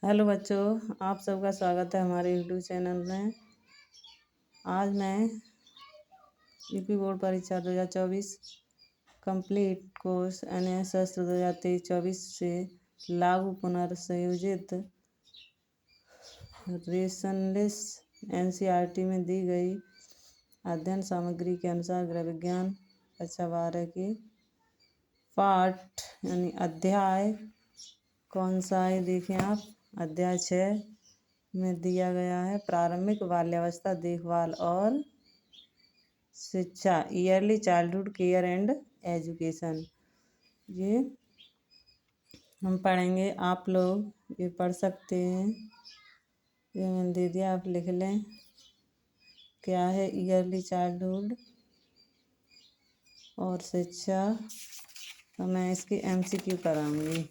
Hello बच्चों, आप सबका स्वागत है हमारे यूट्यूब चैनल में। आज मैं यूपी बोर्ड परीक्षा 2024 कंप्लीट कोर्स NA शस्त्र 2023-24 से लागू पुनर्संयोजित रेशनलेस NCERT में दी गई अध्ययन सामग्री के अनुसार गृह विज्ञान कक्षा 12 की पाठ यानी अध्याय कौन सा है देखें आप। अध्याय 6 में दिया गया है प्रारंभिक बाल्यावस्था देखभाल और शिक्षा, yearly childhood care and education. ये हम पढ़ेंगे, आप लोग ये पढ़ सकते हैं। ये मैंने दे दिया, आप लिख लें क्या है ईयरली चाइल्डहुड और शिक्षा। तो मैं इसकी MCQ कराऊंगी।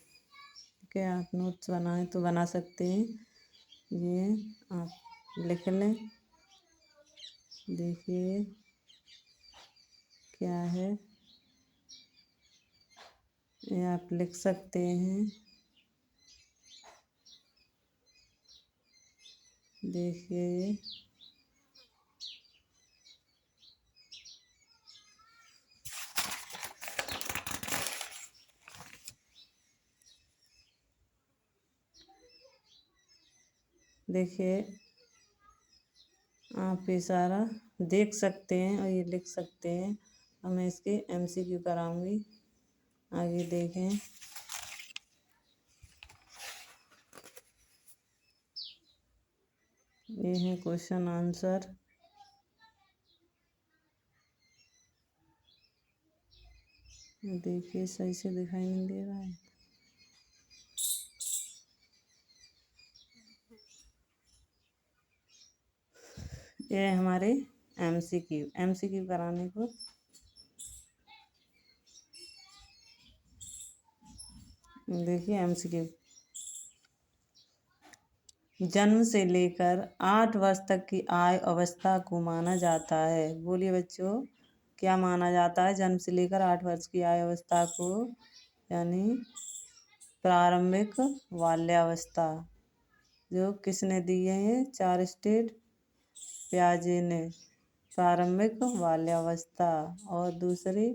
ठीक है, आप नोट्स बनाएं तो बना सकते हैं। ये आप लिख लें, देखिए क्या है, ये आप लिख सकते हैं। देखिए देखिए आप ये सारा देख सकते हैं और ये लिख सकते हैं और मैं इसकी MCQ कराऊंगी। आगे देखें। ये है क्वेश्चन आंसर। देखिए सही से दिखाई नहीं दे रहा है। ये हमारे MCQ कराने को देखिए। MCQ जन्म से लेकर 8 वर्ष तक की आयु अवस्था को माना जाता है। बोलिए बच्चों, क्या माना जाता है? जन्म से लेकर 8 वर्ष की आयु अवस्था को, यानी प्रारंभिक बाल्यावस्था। जो किसने दिए हैं? 4 स्टेट प्याजे ने। प्रारंभिक बाल्यावस्था और दूसरी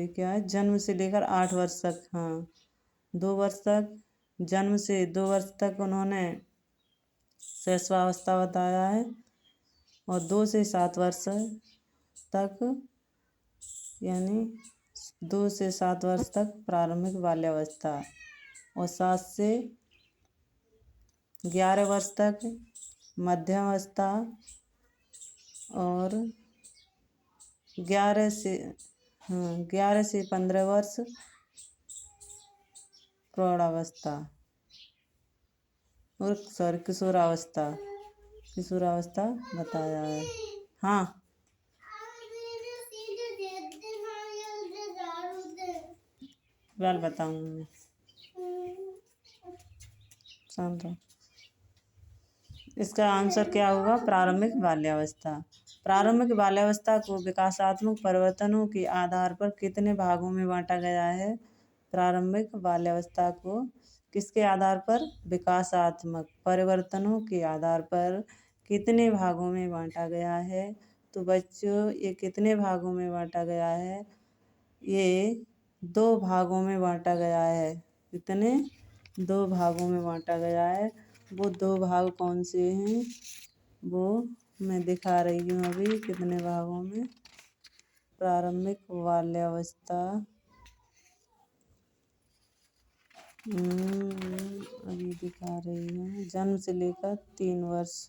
क्या है? जन्म से लेकर 8 वर्ष तक, हाँ 2 वर्ष तक, जन्म से 2 वर्ष तक उन्होंने शैशवावस्था बताया है और 2 से 7 वर्ष तक, यानी 2 से 7 वर्ष तक प्रारंभिक बाल्यावस्था और 7 से 11 वर्ष तक मध्यावस्था और 11 से 15 वर्ष प्रौढ़ावस्था और किशोरावस्था बताया है। हाँ बताऊंगी मैं, शांत रहो। इसका आंसर क्या होगा? प्रारंभिक बाल्यावस्था। प्रारंभिक बाल्यावस्था को विकासात्मक परिवर्तनों के आधार पर कितने भागों में बांटा गया है? प्रारंभिक बाल्यावस्था को किसके आधार पर? विकासात्मक परिवर्तनों के आधार पर कितने भागों में बांटा गया है? तो बच्चों ये कितने भागों में बांटा गया है? ये 2 भागों में बांटा गया है। कितने? 2 भागों में बांटा गया है। वो 2 भाग कौन से हैं? वो मैं दिखा रही हूँ अभी कितने भागों में। प्रारंभिक बाल्यावस्था अभी दिखा रही हूँ। जन्म से लेकर 3 वर्ष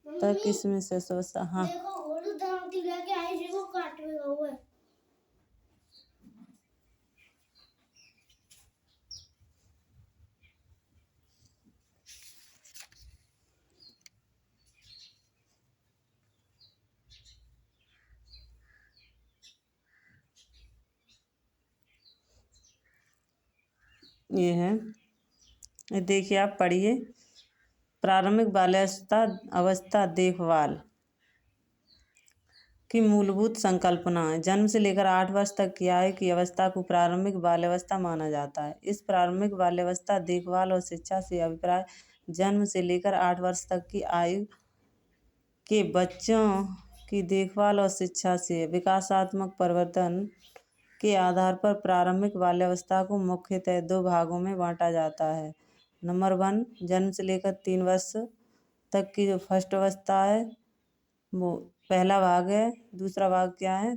तक इसमें से अवस्था, हाँ ये है। ये देखिए, आप पढ़िए। प्रारंभिक बाल्यावस्था अवस्था देखभाल की मूलभूत संकल्पना है। जन्म से लेकर 8 वर्ष तक की आयु की अवस्था को प्रारंभिक बाल्यावस्था माना जाता है। इस प्रारंभिक बाल्यावस्था देखभाल और शिक्षा से अभिप्राय जन्म से लेकर 8 वर्ष तक की आयु के बच्चों की देखभाल और शिक्षा से विकासात्मक परिवर्तन के आधार पर प्रारंभिक बाल्यावस्था को मुख्यतः 2 भागों में बांटा जाता है। नंबर 1, जन्म से लेकर 3 वर्ष तक की जो फर्स्ट अवस्था है वो पहला भाग है। दूसरा भाग क्या है?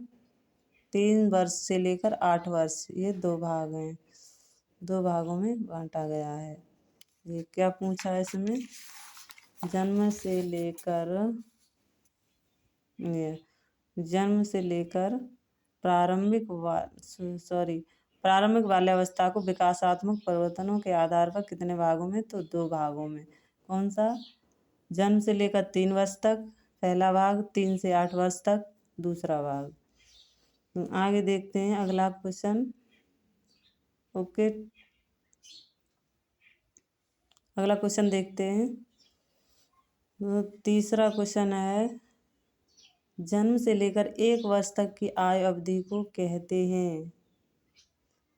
3 वर्ष से लेकर 8 वर्ष, ये 2 भाग हैं। 2 भागों में बांटा गया है। ये क्या पूछा है इसमें? जन्म से लेकर प्रारंभिक प्रारंभिक बाल्यावस्था को विकासात्मक परिवर्तनों के आधार पर कितने भागों में? तो 2 भागों में। कौन सा? जन्म से लेकर 3 वर्ष तक पहला भाग, 3 से 8 वर्ष तक दूसरा भाग। आगे देखते हैं अगला क्वेश्चन। ओके, अगला क्वेश्चन देखते हैं। तो तीसरा क्वेश्चन है, जन्म से लेकर 1 वर्ष तक की आयु अवधि को कहते हैं।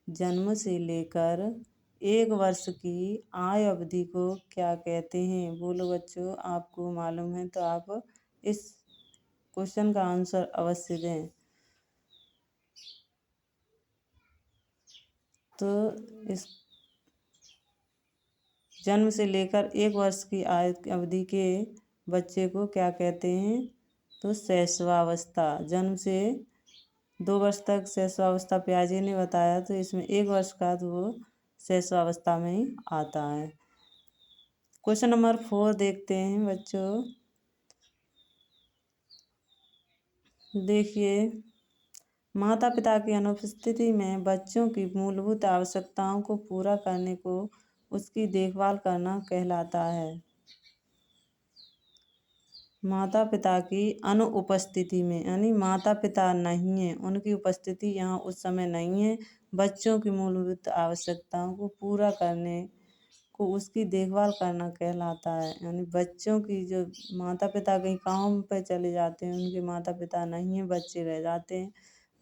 जन्म से लेकर 1 वर्ष की आयु अवधि को क्या कहते हैं? बोलो बच्चों, आपको मालूम है तो आप इस क्वेश्चन का आंसर अवश्य दें। तो इस जन्म से लेकर 1 वर्ष की आयु अवधि के बच्चे को क्या कहते हैं? तो शैशवावस्था। जन्म से 2 वर्ष तक शैशवावस्था प्याजे ने बताया, तो इसमें 1 वर्ष का तो वो शैशवावस्था में ही आता है। क्वेश्चन नंबर 4 देखते हैं बच्चों। देखिए, माता पिता की अनुपस्थिति में बच्चों की मूलभूत आवश्यकताओं को पूरा करने को उसकी देखभाल करना कहलाता है। माता पिता की अनुपस्थिति में, यानी माता पिता नहीं है, उनकी उपस्थिति यहाँ उस समय नहीं है, बच्चों की मूलभूत आवश्यकताओं को पूरा करने को उसकी देखभाल करना कहलाता है। यानी बच्चों की जो माता पिता कहीं काम पे चले जाते हैं, उनके माता पिता नहीं है, बच्चे रह जाते हैं,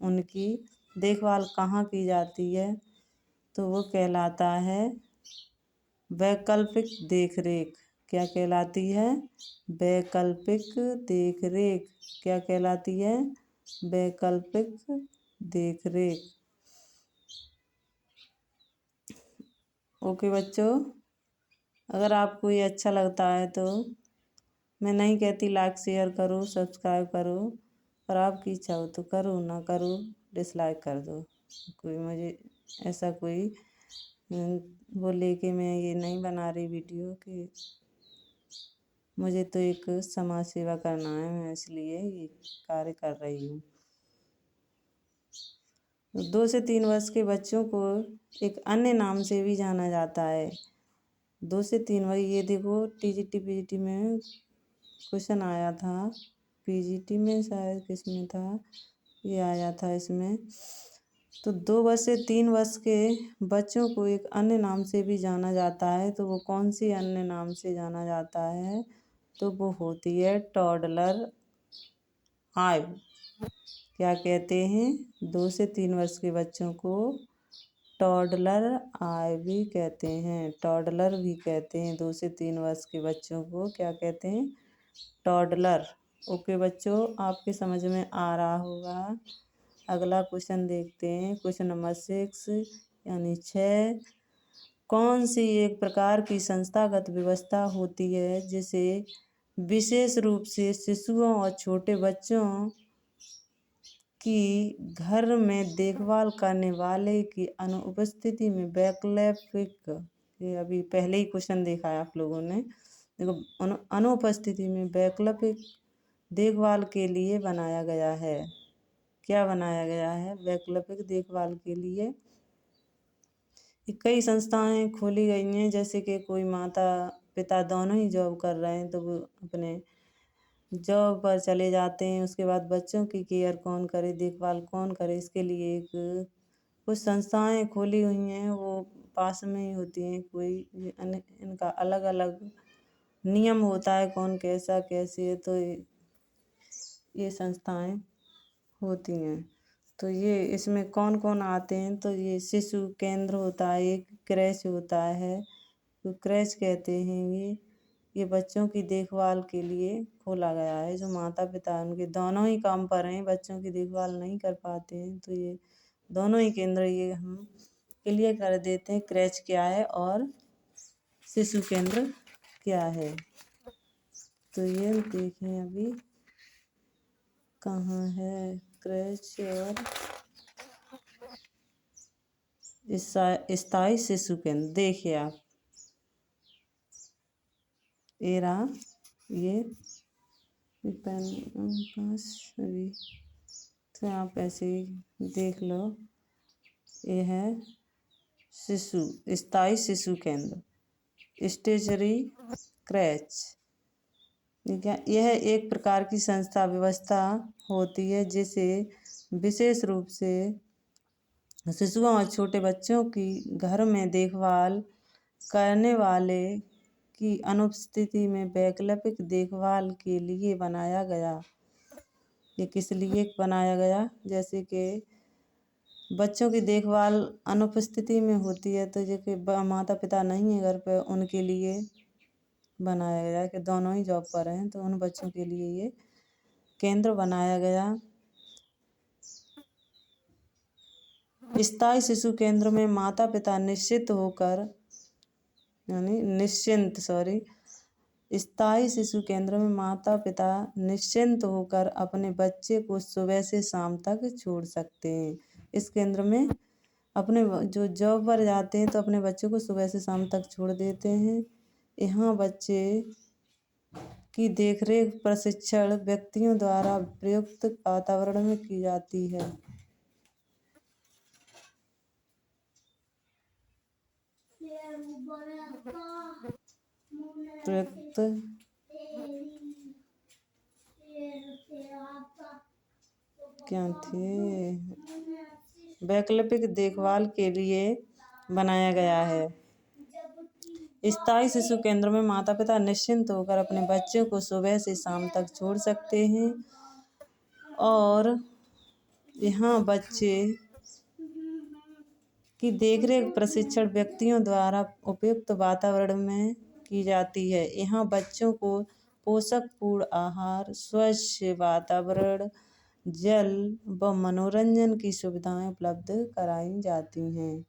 उनकी देखभाल कहाँ की जाती है? तो वो कहलाता है वैकल्पिक देखरेख। क्या कहलाती है? वैकल्पिक देखरेख। क्या कहलाती है? वैकल्पिक देखरेख। ओके बच्चों, अगर आपको ये अच्छा लगता है तो मैं नहीं कहती लाइक शेयर करो, सब्सक्राइब करो, पर आपकी इच्छा हो तो करो, ना करो डिसलाइक कर दो। कोई मुझे ऐसा कोई वो लेके मैं ये नहीं बना रही वीडियो कि मुझे तो एक समाज सेवा करना है, मैं इसलिए ये कार्य कर रही हूँ। 2 से 3 वर्ष के बच्चों को एक अन्य नाम से भी जाना जाता है। 2 से 3 वर्ष, ये देखो टीजीटी पीजीटी में क्वेश्चन आया था, पीजीटी में शायद किसमें था, ये आया था इसमें। तो 2 वर्ष से 3 वर्ष के बच्चों को एक अन्य नाम से भी जाना जाता है। तो वो कौन सी अन्य नाम से जाना जाता है? तो वो होती है टॉडलर आयु। क्या कहते हैं? 2 से 3 वर्ष के बच्चों को टॉडलर आयु भी कहते हैं, टॉडलर भी कहते हैं। 2 से 3 वर्ष के बच्चों को क्या कहते हैं? टॉडलर। ओके बच्चों, आपके समझ में आ रहा होगा। अगला क्वेश्चन देखते हैं, क्वेश्चन नंबर 6 यानी 6। कौन सी एक प्रकार की संस्थागत व्यवस्था होती है जिसे विशेष रूप से शिशुओं और छोटे बच्चों की घर में देखभाल करने वाले की अनुपस्थिति में वैकल्पिक, ये अभी पहले ही क्वेश्चन देखा है आप लोगों ने, देखो अनुपस्थिति में वैकल्पिक देखभाल के लिए बनाया गया है। क्या बनाया गया है? वैकल्पिक देखभाल के लिए कई संस्थाएं खोली गई हैं। जैसे कि कोई माता पिता दोनों ही जॉब कर रहे हैं तो वो अपने जॉब पर चले जाते हैं, उसके बाद बच्चों की केयर कौन करे, देखभाल कौन करे, इसके लिए एक कुछ संस्थाएं खोली हुई हैं, वो पास में ही होती हैं। कोई इनका अलग अलग नियम होता है, कौन कैसा कैसे है। तो ये संस्थाएं होती हैं। तो ये इसमें कौन कौन आते हैं, तो ये शिशु केंद्र होता है, एक क्रैच होता है, तो क्रैच कहते हैं ये बच्चों की देखभाल के लिए खोला गया है। जो माता पिता उनके दोनों ही काम पर हैं, बच्चों की देखभाल नहीं कर पाते हैं, तो ये दोनों ही केंद्र ये हम क्लियर कर देते हैं क्रैच क्या है और शिशु केंद्र क्या है। तो ये देखें अभी कहाँ है क्रैच और स्थायी शिशु केंद्र। देखिए आप, ये रहा, ये पेन पास अभी, तो आप ऐसे ही देख लो। ये है स्थायी शिशु केंद्र, स्टेशनरी क्रैच। यह एक प्रकार की संस्था व्यवस्था होती है जिसे विशेष रूप से शिशुओं और छोटे बच्चों की घर में देखभाल करने वाले की अनुपस्थिति में वैकल्पिक देखभाल के लिए बनाया गया। ये किस लिए बनाया गया, जैसे कि बच्चों की देखभाल अनुपस्थिति में होती है, तो जो माता पिता नहीं है घर पे, उनके लिए बनाया गया कि दोनों ही जॉब पर हैं, तो उन बच्चों के लिए ये केंद्र बनाया गया। स्थायी शिशु केंद्र में माता पिता निश्चिंत होकर अपने बच्चे को सुबह से शाम तक छोड़ सकते हैं। इस केंद्र में अपने जो जॉब पर जाते हैं तो अपने बच्चे को सुबह से शाम तक छोड़ देते हैं। यहाँ बच्चे की देखरेख प्रशिक्षण व्यक्तियों द्वारा प्रयुक्त वातावरण में की जाती है। प्रयुक्त क्या थे, वैकल्पिक देखभाल के लिए बनाया गया है। स्थायी शिशु केंद्र में माता पिता निश्चिंत होकर अपने बच्चों को सुबह से शाम तक छोड़ सकते हैं और यहाँ बच्चे की देखरेख प्रशिक्षण व्यक्तियों द्वारा उपयुक्त वातावरण में की जाती है। यहाँ बच्चों को पोषकपूर्ण आहार, स्वच्छ वातावरण, जल व मनोरंजन की सुविधाएं उपलब्ध कराई जाती हैं।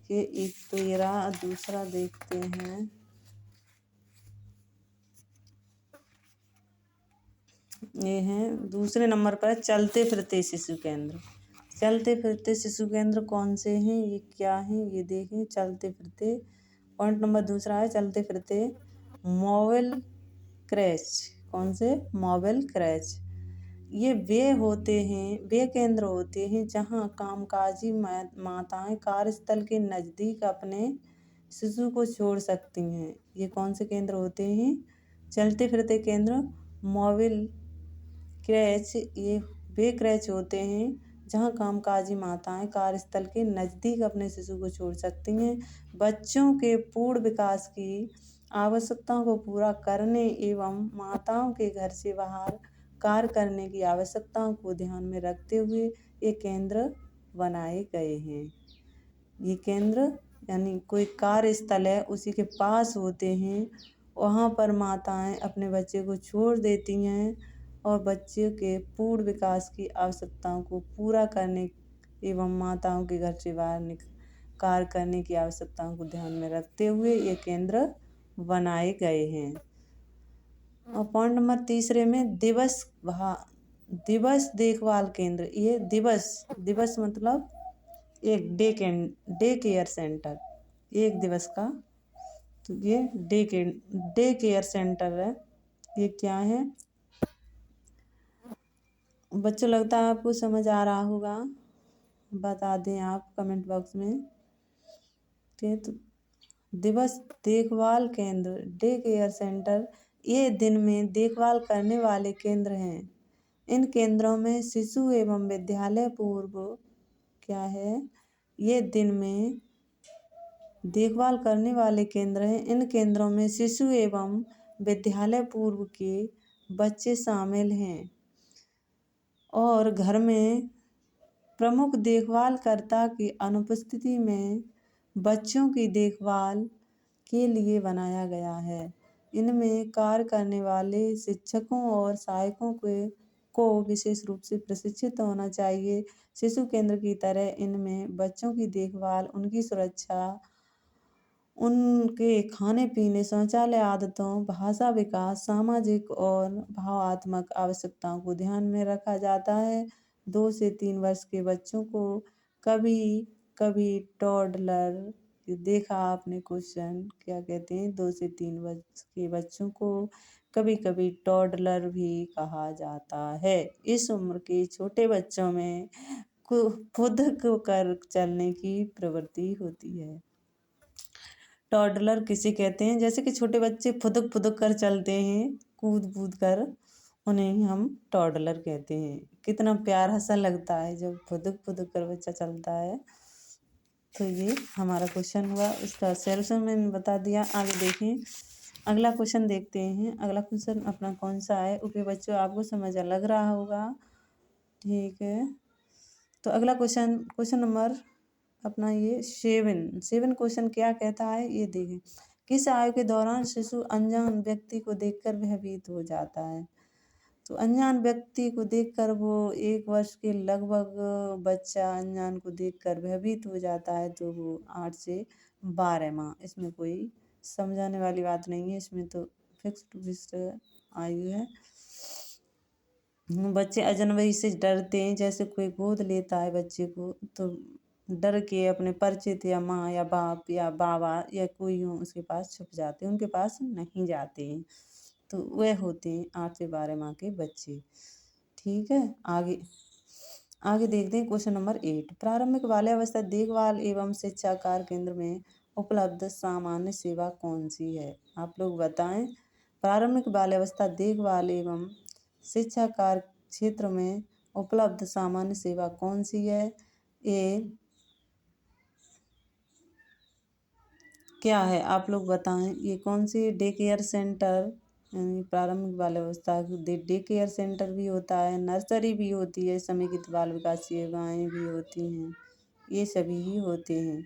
कि एक तो ये रहा, दूसरा देखते हैं। ये है दूसरे नंबर पर चलते फिरते शिशु केंद्र। चलते फिरते शिशु केंद्र कौन से हैं, ये क्या हैं, ये देखें। चलते फिरते पॉइंट नंबर दूसरा है चलते फिरते मोबाइल क्रैच। कौन से? मोबाइल क्रैच। ये वे केंद्र होते हैं जहाँ कामकाजी माताएं कार्यस्थल के नज़दीक अपने शिशु को छोड़ सकती हैं। ये कौन से केंद्र होते हैं? चलते फिरते केंद्र, मोबाइल क्रैच। ये वे क्रैच होते हैं जहाँ कामकाजी माताएं कार्यस्थल के नज़दीक अपने शिशु को छोड़ सकती हैं। बच्चों के पूर्ण विकास की आवश्यकताओं को पूरा करने एवं माताओं के घर से बाहर कार्य करने की आवश्यकताओं को ध्यान में रखते हुए ये केंद्र बनाए गए हैं। ये केंद्र यानी कोई कार्यस्थल है उसी के पास होते हैं, वहाँ पर माताएं अपने बच्चे को छोड़ देती हैं और बच्चे के पूर्ण विकास की आवश्यकताओं को पूरा करने एवं माताओं के घर से बाहर कार्य करने की आवश्यकताओं को ध्यान में रखते हुए ये केंद्र बनाए गए हैं। और पॉइंट नंबर तीसरे में दिवस देखभाल केंद्र। ये दिवस मतलब एक डे केयर सेंटर, एक दिवस का, तो ये डे केयर सेंटर है। ये क्या है बच्चों, लगता है आपको समझ आ रहा होगा, बता दें आप कमेंट बॉक्स में। तो दिवस देखभाल केंद्र, डे केयर सेंटर, ये दिन में देखभाल करने वाले केंद्र हैं। इन केंद्रों में शिशु एवं विद्यालय पूर्व क्या है, ये दिन में देखभाल करने वाले केंद्र हैं। इन केंद्रों में शिशु एवं विद्यालय पूर्व के बच्चे शामिल हैं। और घर में प्रमुख देखभालकर्ता की अनुपस्थिति में बच्चों की देखभाल के लिए बनाया गया है। इनमें कार्य करने वाले शिक्षकों और सहायकों को विशेष रूप से प्रशिक्षित होना चाहिए। शिशु केंद्र की तरह इनमें बच्चों की देखभाल, उनकी सुरक्षा, उनके खाने पीने, शौचालय आदतों, भाषा विकास, सामाजिक और भावात्मक आवश्यकताओं को ध्यान में रखा जाता है। 2 से 3 वर्ष के बच्चों को कभी कभी टॉडलर, देखा आपने क्वेश्चन क्या कहते हैं, 2 से 3 वर्ष के बच्चों को कभी कभी टॉडलर भी कहा जाता है। इस उम्र के छोटे बच्चों में खुद को कर चलने की प्रवृत्ति होती है। टॉडलर किसे कहते हैं? जैसे कि छोटे बच्चे फुदक फुदक कर चलते हैं, कूद कूद कर, उन्हें हम टॉडलर कहते हैं। कितना प्यारा सा लगता है जब फुदक फुदक कर बच्चा चलता है। तो ये हमारा क्वेश्चन हुआ, इसका सॉल्यूशन मैंने बता दिया। आगे देखें, अगला क्वेश्चन देखते हैं। अगला क्वेश्चन अपना कौन सा है? ओके बच्चों, आपको समझ लग रहा होगा, ठीक है। तो अगला क्वेश्चन नंबर अपना ये 7 क्वेश्चन क्या कहता है ये देखें। किस आयु के दौरान शिशु अनजान व्यक्ति को देखकर भयभीत हो जाता है? तो अनजान व्यक्ति को देखकर वो 1 वर्ष के लगभग बच्चा अनजान को देखकर भयभीत हो जाता है, तो वो 8 से 12 माह। इसमें कोई समझाने वाली बात नहीं है, इसमें तो फिक्स्ड आयु है। बच्चे अजनबी से डरते हैं, जैसे कोई गोद लेता है बच्चे को तो डर के अपने परिचित या माँ या बाप या बाबा या कोई हो उसके पास छुप जाते हैं, उनके पास नहीं जाते हैं। तो वह होते हैं 8 से 12 माह के बच्चे, ठीक है। आगे देखते हैं क्वेश्चन नंबर 8। प्रारंभिक बाल्यावस्था देखभाल एवं शिक्षा कार्य केंद्र में उपलब्ध सामान्य सेवा कौन सी है? आप लोग बताएं। प्रारंभिक बाल्यावस्था देखभाल एवं शिक्षा कार्य क्षेत्र में उपलब्ध सामान्य सेवा कौन सी है? ये क्या है? आप लोग बताएं, ये कौन सी? डे केयर सेंटर, यानी प्रारंभिक बाल्यावस्था डे केयर सेंटर भी होता है, नर्सरी भी होती है, समेकित बाल विकास सेवाएँ भी होती हैं, ये सभी ही होते हैं।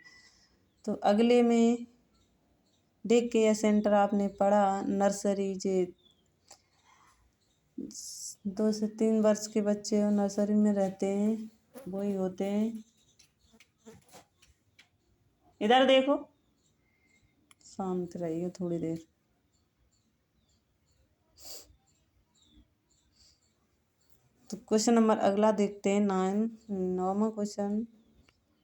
तो अगले में डे केयर सेंटर आपने पढ़ा, नर्सरी जे 2 से 3 वर्ष के बच्चे नर्सरी में रहते हैं, वही होते हैं। इधर देखो, शांत रहिए थोड़ी देर। तो क्वेश्चन नंबर अगला देखते हैं 9वां क्वेश्चन।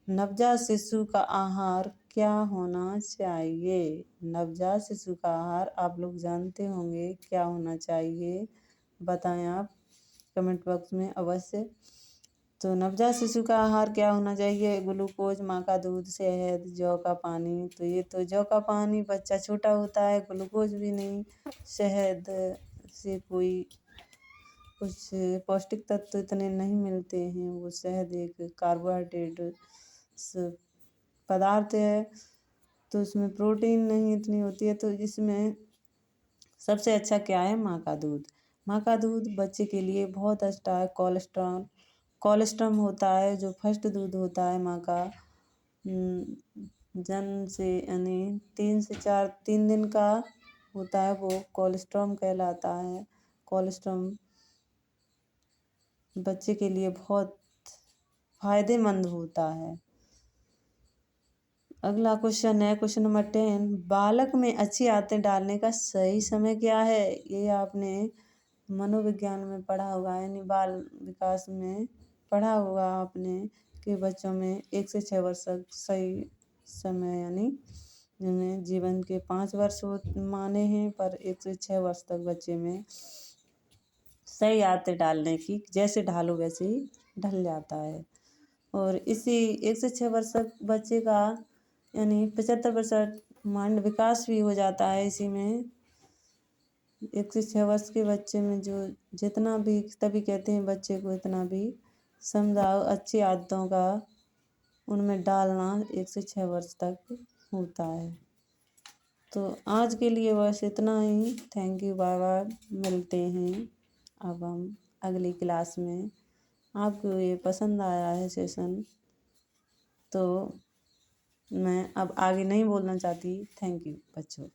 नवजात शिशु का आहार क्या होना चाहिए? नवजात शिशु का आहार आप लोग जानते होंगे क्या होना चाहिए, बताएं आप कमेंट बॉक्स में अवश्य। तो नवजात शिशु का आहार क्या होना चाहिए? ग्लूकोज, माँ का दूध, शहद, जौ का पानी। तो ये तो जौ का पानी, बच्चा छोटा होता है, ग्लूकोज भी नहीं, शहद से कोई कुछ पौष्टिक तत्व इतने नहीं मिलते हैं। वो शहद एक कार्बोहाइड्रेट पदार्थ है, तो उसमें प्रोटीन नहीं इतनी होती है। तो इसमें सबसे अच्छा क्या है? माँ का दूध। माँ का दूध बच्चे के लिए बहुत अच्छा है। कोलेस्ट्रॉल होता है, जो फर्स्ट दूध होता है माँ का, जन्म से यानी 3 दिन का होता है, वो कोलेस्ट्रॉल कहलाता है। कोलेस्ट्रॉल बच्चे के लिए बहुत फायदेमंद होता है। अगला क्वेश्चन है क्वेश्चन नंबर 10। बालक में अच्छी आदतें डालने का सही समय क्या है? ये आपने मनोविज्ञान में पढ़ा होगा, यानी बाल विकास में पढ़ा होगा आपने कि बच्चों में 1 से 6 वर्ष तक सही समय, यानी जिनमें जीवन के 5 वर्ष माने हैं, पर 1 से 6 वर्ष तक बच्चे में सही आदतें डालने की, जैसे ढालो वैसे ही ढल जाता है। और इसी 1 से 6 वर्ष तक बच्चे का यानी 75% माइंड विकास भी हो जाता है। इसी में 1 से 6 वर्ष के बच्चे में जो जितना भी, तभी कहते हैं बच्चे को इतना भी समझाओ, अच्छी आदतों का उनमें डालना 1 से 6 वर्ष तक होता है। तो आज के लिए बस इतना ही। थैंक यू, बाय बाय, मिलते हैं अब हम अगली क्लास में। आपको ये पसंद आया है सेशन, तो मैं अब आगे नहीं बोलना चाहती। थैंक यू बच्चों।